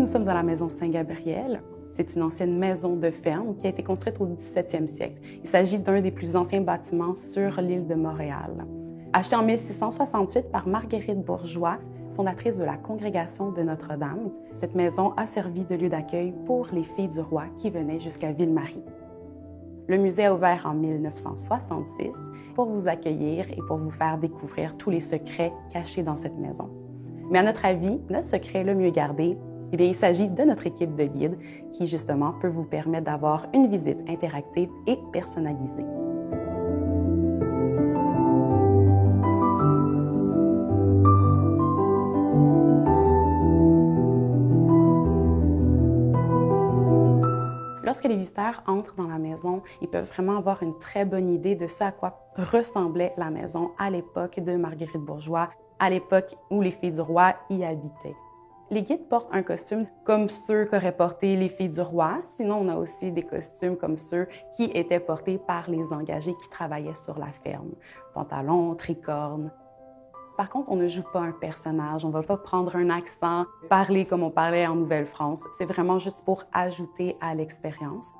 nous sommes à la maison Saint-Gabriel. C'est une ancienne maison de ferme qui a été construite au 17e siècle. Il s'agit d'un des plus anciens bâtiments sur l'île de Montréal. Acheté en 1668 par Marguerite Bourgeois, fondatrice de la Congrégation de Notre-Dame, cette maison a servi de lieu d'accueil pour les filles du roi qui venaient jusqu'à Ville-Marie. Le musée a ouvert en 1966 pour vous accueillir et pour vous faire découvrir tous les secrets cachés dans cette maison. Mais à notre avis, notre secret le mieux gardé, eh bien, il s'agit de notre équipe de guides qui, justement, peut vous permettre d'avoir une visite interactive et personnalisée. Lorsque les visiteurs entrent dans la maison, ils peuvent vraiment avoir une très bonne idée de ce à quoi ressemblait la maison à l'époque de Marguerite Bourgeois, à l'époque où les filles du roi y habitaient. Les guides portent un costume comme ceux qu'auraient porté les filles du roi. Sinon, on a aussi des costumes comme ceux qui étaient portés par les engagés qui travaillaient sur la ferme. Pantalons, tricornes. Par contre, on ne joue pas un personnage. On ne va pas prendre un accent, parler comme on parlait en Nouvelle-France. C'est vraiment juste pour ajouter à l'expérience.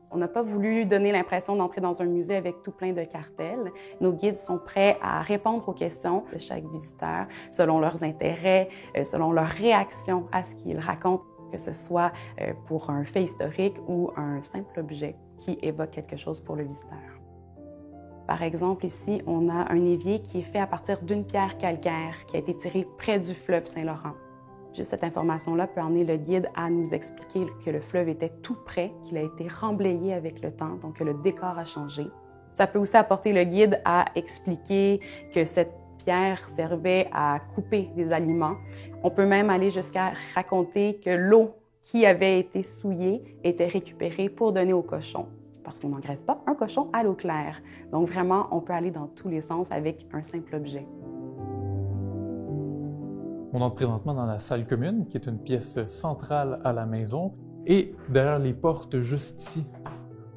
On n'a pas voulu donner l'impression d'entrer dans un musée avec tout plein de cartels. Nos guides sont prêts à répondre aux questions de chaque visiteur selon leurs intérêts, selon leurs réactions à ce qu'ils racontent, que ce soit pour un fait historique ou un simple objet qui évoque quelque chose pour le visiteur. Par exemple, ici, on a un évier qui est fait à partir d'une pierre calcaire qui a été tirée près du fleuve Saint-Laurent. Juste cette information-là peut emmener le guide à nous expliquer que le fleuve était tout près, qu'il a été remblayé avec le temps, donc que le décor a changé. Ça peut aussi apporter le guide à expliquer que cette pierre servait à couper des aliments. On peut même aller jusqu'à raconter que l'eau qui avait été souillée était récupérée pour donner aux cochons, parce qu'on n'engraisse pas un cochon à l'eau claire. Donc vraiment, on peut aller dans tous les sens avec un simple objet. On entre présentement dans la salle commune, qui est une pièce centrale à la maison, et derrière les portes, juste ici,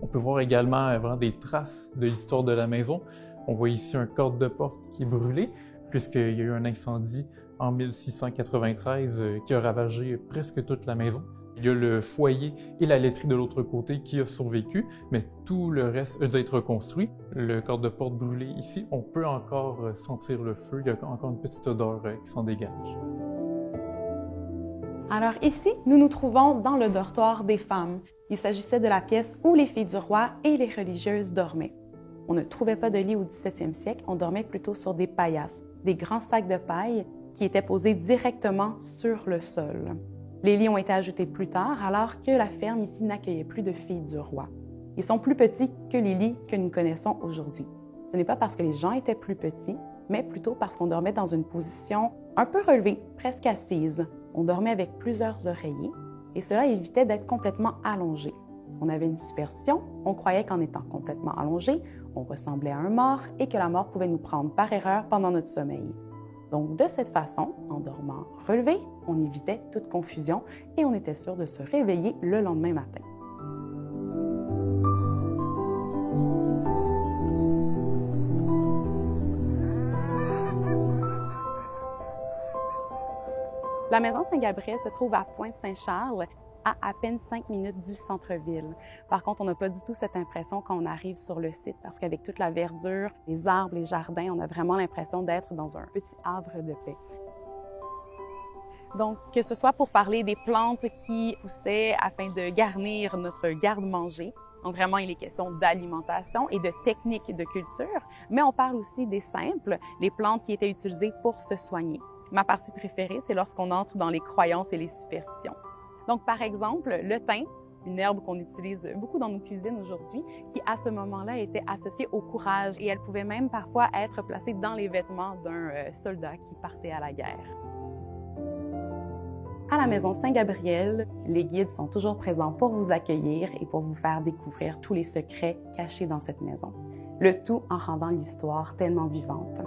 on peut voir également vraiment des traces de l'histoire de la maison. On voit ici un cadre de porte qui est brûlé, puisqu'il y a eu un incendie en 1693 qui a ravagé presque toute la maison. Il y a le foyer et la laiterie de l'autre côté qui a survécu, mais tout le reste a dû être reconstruit. Le cadre de porte brûlé ici, on peut encore sentir le feu, il y a encore une petite odeur qui s'en dégage. Alors ici, nous nous trouvons dans le dortoir des femmes. Il s'agissait de la pièce où les filles du roi et les religieuses dormaient. On ne trouvait pas de lit au 17e siècle, on dormait plutôt sur des paillasses, des grands sacs de paille qui étaient posés directement sur le sol. Les lits ont été ajoutés plus tard, alors que la ferme ici n'accueillait plus de filles du roi. Ils sont plus petits que les lits que nous connaissons aujourd'hui. Ce n'est pas parce que les gens étaient plus petits, mais plutôt parce qu'on dormait dans une position un peu relevée, presque assise. On dormait avec plusieurs oreillers et cela évitait d'être complètement allongé. On avait une superstition, on croyait qu'en étant complètement allongé, on ressemblait à un mort et que la mort pouvait nous prendre par erreur pendant notre sommeil. Donc, de cette façon, en dormant relevé, on évitait toute confusion et on était sûr de se réveiller le lendemain matin. La maison Saint-Gabriel se trouve à Pointe-Saint-Charles, à peine 5 minutes du centre-ville. Par contre, on n'a pas du tout cette impression quand on arrive sur le site parce qu'avec toute la verdure, les arbres, les jardins, on a vraiment l'impression d'être dans un petit havre de paix. Donc, que ce soit pour parler des plantes qui poussaient afin de garnir notre garde-manger, donc vraiment, il est question d'alimentation et de techniques de culture, mais on parle aussi des simples, les plantes qui étaient utilisées pour se soigner. Ma partie préférée, c'est lorsqu'on entre dans les croyances et les superstitions. Donc, par exemple, le thym, une herbe qu'on utilise beaucoup dans nos cuisines aujourd'hui, qui à ce moment-là était associée au courage et elle pouvait même parfois être placée dans les vêtements d'un soldat qui partait à la guerre. À la maison Saint-Gabriel, les guides sont toujours présents pour vous accueillir et pour vous faire découvrir tous les secrets cachés dans cette maison. Le tout en rendant l'histoire tellement vivante.